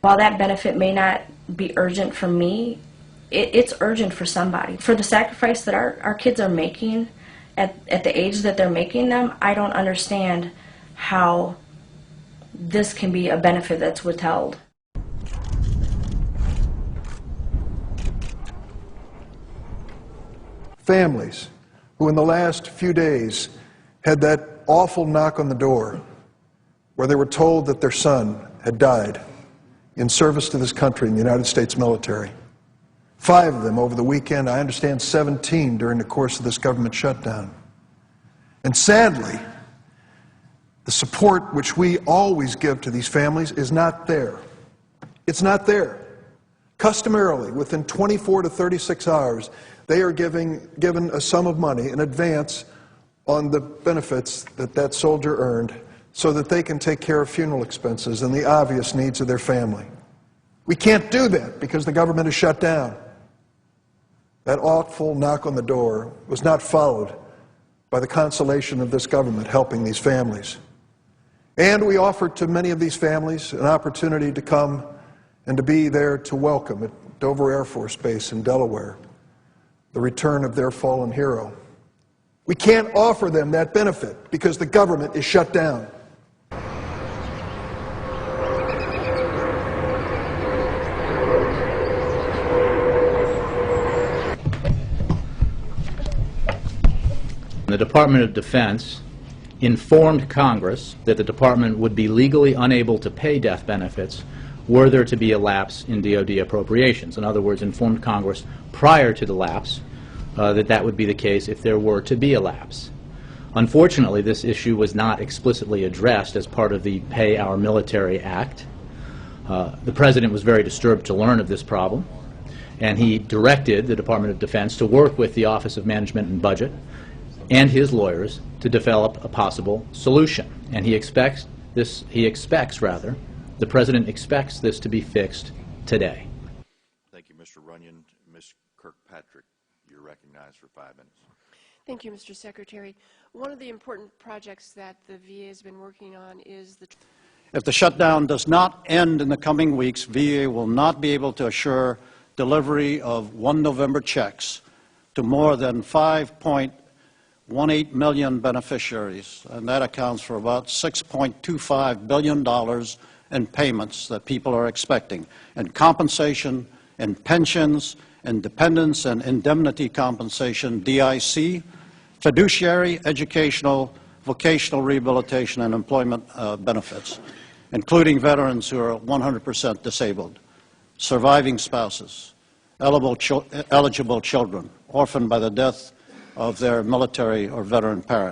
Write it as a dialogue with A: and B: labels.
A: While that benefit may not be urgent for me, it's urgent for somebody. For the sacrifice that our kids are making at the age that they're making them, I don't understand how this can be a benefit that's withheld.
B: Families who in the last few days had that awful knock on the door where they were told that their son had died in service to this country in the United States military. 5 of them over the weekend, I understand 17 during the course of this government shutdown. And sadly, the support which we always give to these families is not there. It's not there. Customarily, within 24 to 36 hours, they are given a sum of money in advance on the benefits that that soldier earned so that they can take care of funeral expenses and the obvious needs of their family. We can't do that because the government is shut down. That awful knock on the door was not followed by the consolation of this government helping these families. And we offered to many of these families an opportunity to come and to be there to welcome at Dover Air Force Base in Delaware the return of their fallen hero. We can't offer them that benefit because the government is shut down.
C: The Department of Defense informed Congress that the Department would be legally unable to pay death benefits were there to be a lapse in DoD appropriations. In other words, informed Congress prior to the lapse that that would be the case if there were to be a lapse. Unfortunately, this issue was not explicitly addressed as part of the Pay Our Military Act. The President was very disturbed to learn of this problem, and he directed the Department of Defense to work with the Office of Management and Budget and his lawyers to develop a possible solution. And the President expects this to be fixed today.
D: Thank you, Mr. Runyon. Ms. Kirkpatrick, you're recognized for 5 minutes.
E: Thank you, Mr. Secretary. One of the important projects that the VA has been working on is the...
F: If the shutdown does not end in the coming weeks, VA will not be able to assure delivery of 1 November checks to more than 5.18 million beneficiaries, and that accounts for about $6.25 billion in payments that people are expecting, and compensation and pensions and dependents and indemnity compensation, DIC, fiduciary, educational, vocational rehabilitation, and employment benefits, including veterans who are 100% disabled, surviving spouses, eligible children, orphaned by the death of their military or veteran parent,